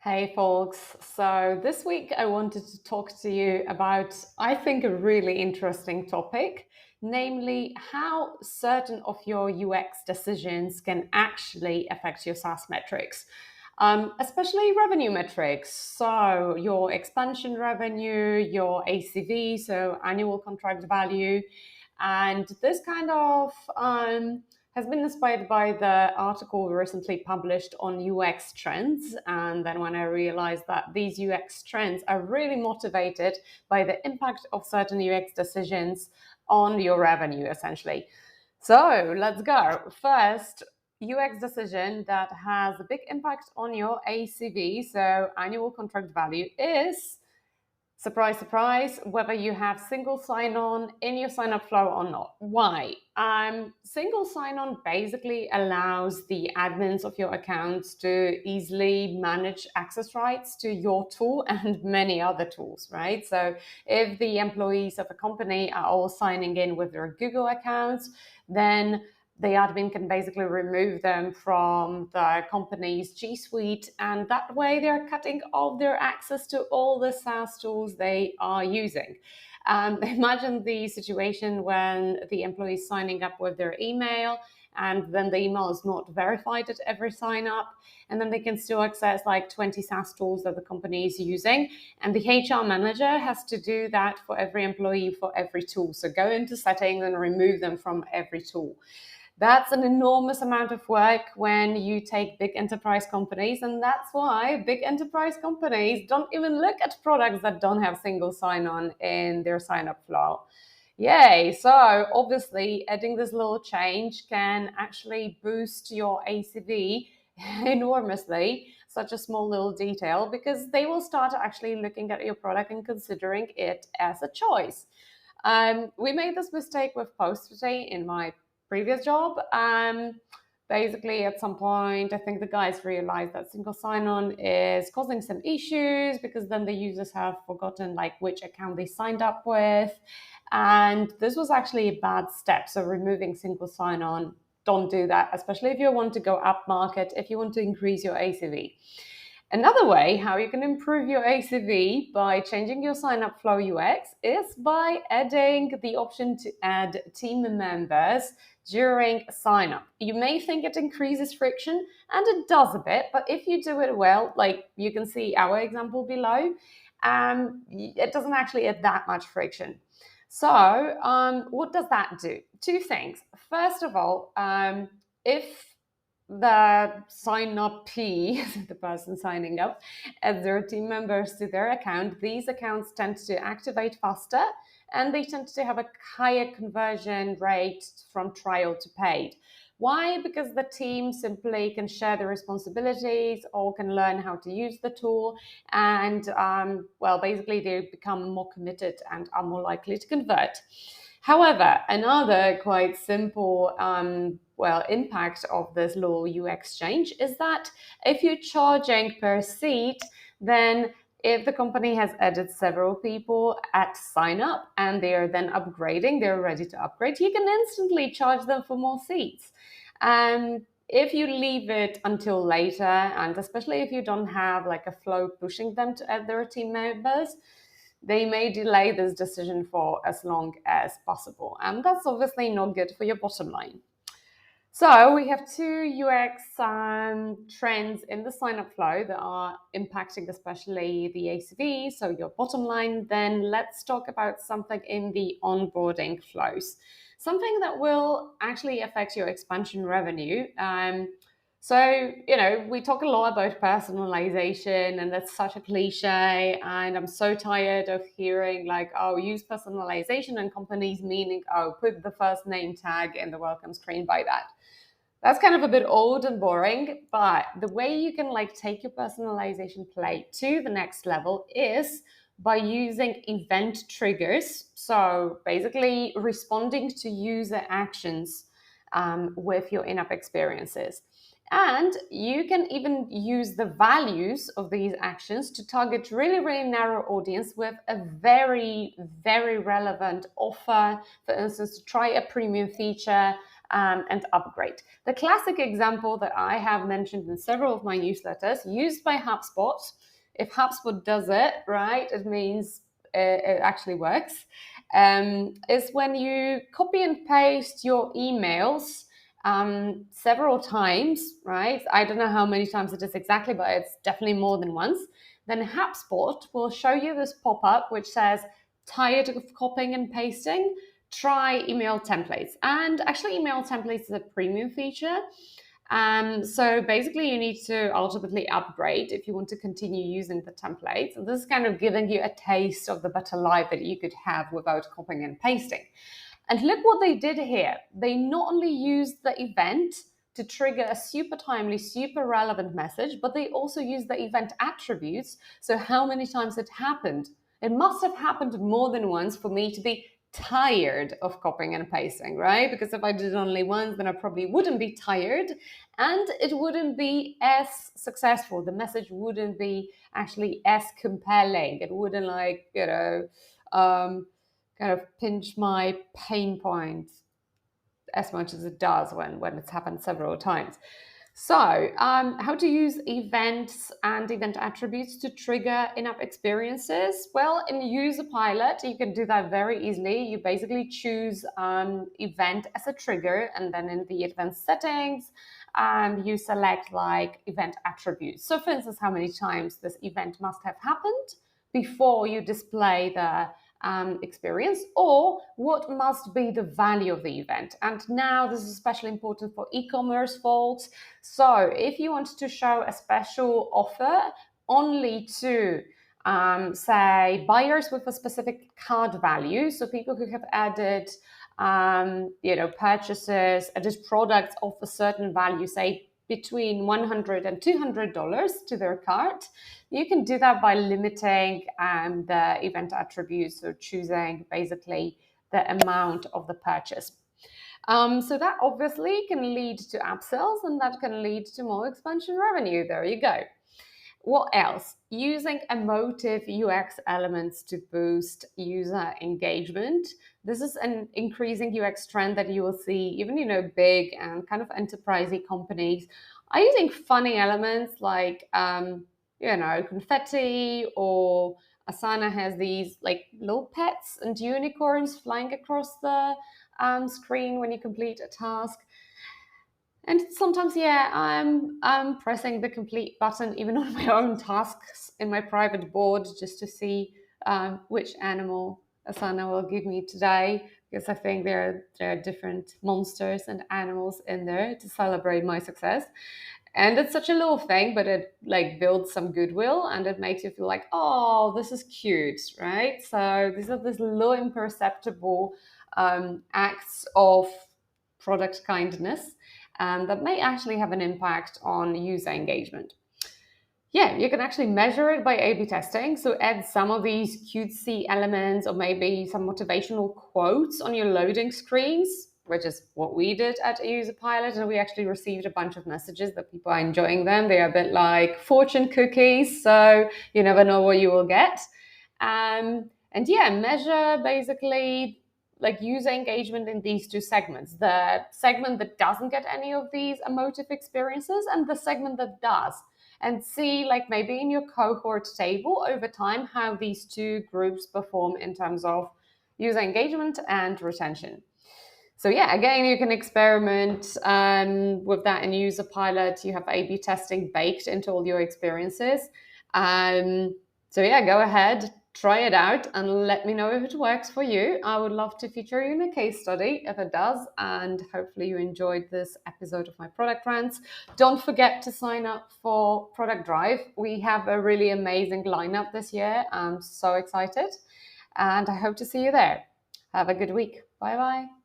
Hey folks, so this week I wanted to talk to you about, I think, a really interesting topic, namely how certain of your UX decisions can actually affect your SaaS metrics, especially revenue metrics. So your expansion revenue, your ACV, so annual contract value, and this kind of has been inspired by the article recently published on UX trends. And then when I realized that these UX trends are really motivated by the impact of certain UX decisions on your revenue, essentially. So let's go. First, UX decision that has a big impact on your ACV, so annual contract value, is, surprise, surprise, whether you have single sign-on in your sign-up flow or not. Why? Single sign-on basically allows the admins of your accounts to easily manage access rights to your tool and many other tools, right? So if the employees of a company are all signing in with their Google accounts, then the admin can basically remove them from the company's G Suite, and that way they're cutting off their access to all the SaaS tools they are using. Imagine the situation when the employee is signing up with their email, and then the email is not verified at every sign up, and then they can still access like 20 SaaS tools that the company is using, and the HR manager has to do that for every employee for every tool. So go into settings and remove them from every tool. That's an enormous amount of work when you take big enterprise companies, and that's why big enterprise companies don't even look at products that don't have single sign-on in their sign-up flow. Yay! So obviously adding this little change can actually boost your ACV enormously, such a small little detail, because they will start actually looking at your product and considering it as a choice. We made this mistake with Post-it in my previous job. Basically, at some point, I think the guys realized that single sign-on is causing some issues because then the users have forgotten like which account they signed up with. And this was actually a bad step. So removing single sign-on, don't do that, especially if you want to go up market, if you want to increase your ACV. Another way how you can improve your ACV by changing your sign-up flow UX is by adding the option to add team members during sign-up. You may think it increases friction, and it does a bit, but if you do it well, like you can see our example below, it doesn't actually add that much friction. So what does that do? Two things. First of all, if the sign-up-P, the person signing up, as their team members to their account, these accounts tend to activate faster, and they tend to have a higher conversion rate from trial to paid. Why? Because the team simply can share the responsibilities or can learn how to use the tool, and basically they become more committed and are more likely to convert. However, another quite simple impact of this little UX change is that if you're charging per seat, then if the company has added several people at sign up and they are then upgrading, they're ready to upgrade, you can instantly charge them for more seats. If you leave it until later, and especially if you don't have like a flow pushing them to add their team members, they may delay this decision for as long as possible. And that's obviously not good for your bottom line. So we have two UX trends in the sign-up flow that are impacting especially the ACV, so your bottom line. Then let's talk about something in the onboarding flows, something that will actually affect your expansion revenue. We talk a lot about personalization, and that's such a cliche. And I'm so tired of hearing like, oh, use personalization, and companies meaning, oh, put the first name tag in the welcome screen by that. That's kind of a bit old and boring, but the way you can like take your personalization play to the next level is by using event triggers. So basically responding to user actions with your in-app experiences. And you can even use the values of these actions to target really, really narrow audience with a very, very relevant offer. For instance, to try a premium feature and upgrade. The classic example that I have mentioned in several of my newsletters, used by HubSpot. If HubSpot does it, right, it means it actually works, is when you copy and paste your emails several times, right? I don't know how many times it is exactly, but it's definitely more than once. Then HubSpot will show you this pop-up which says, tired of copying and pasting? Try email templates. And actually, email templates is a premium feature. So basically, you need to ultimately upgrade if you want to continue using the templates. And this is kind of giving you a taste of the better life that you could have without copying and pasting. And look what they did here. They not only used the event to trigger a super timely, super relevant message, but they also used the event attributes. So how many times it happened? It must have happened more than once for me to be tired of copying and pasting, right? Because if I did it only once, then I probably wouldn't be tired and it wouldn't be as successful. The message wouldn't be actually as compelling. It wouldn't kind of pinch my pain points as much as it does when it's happened several times. So, how to use events and event attributes to trigger in-app experiences? Well, in User Pilot, you can do that very easily. You basically choose event as a trigger, and then in the advanced settings, you select like event attributes. So, for instance, how many times this event must have happened before you display the experience, or what must be the value of the event. And now this is especially important for e-commerce folks. So if you want to show a special offer only to say buyers with a specific cart value, so people who have added purchases, added products of a certain value, say between $100 and $200 to their cart, you can do that by limiting the event attributes, or choosing basically the amount of the purchase. So that obviously can lead to upsells, and that can lead to more expansion revenue. There you go. What else? Using emotive UX elements to boost user engagement. This is an increasing UX trend that you will see even, big and kind of enterprisey companies are using funny elements like, confetti, or Asana has these like little pets and unicorns flying across the screen when you complete a task. And sometimes, I'm pressing the complete button even on my own tasks in my private board just to see which animal Asana will give me today, because I think there are different monsters and animals in there to celebrate my success. And it's such a little thing, but it like builds some goodwill, and it makes you feel like, oh, this is cute, right? So these are these little imperceptible acts of product kindness that may actually have an impact on user engagement. Yeah, you can actually measure it by A/B testing. So add some of these cutesy elements, or maybe some motivational quotes on your loading screens, which is what we did at User Pilot. And we actually received a bunch of messages that people are enjoying them. They are a bit like fortune cookies, so you never know what you will get. Measure basically like user engagement in these two segments: the segment that doesn't get any of these emotive experiences, and the segment that does. And see, like maybe in your cohort table over time, how these two groups perform in terms of user engagement and retention. So yeah, again, you can experiment with that in User Pilot. You have A/B testing baked into all your experiences. Go ahead, try it out, and let me know if it works for you. I would love to feature you in a case study if it does, and hopefully you enjoyed this episode of my product rants. Don't forget to sign up for Product Drive. We have a really amazing lineup this year. I'm so excited, and I hope to see you there. Have a good week. Bye-bye.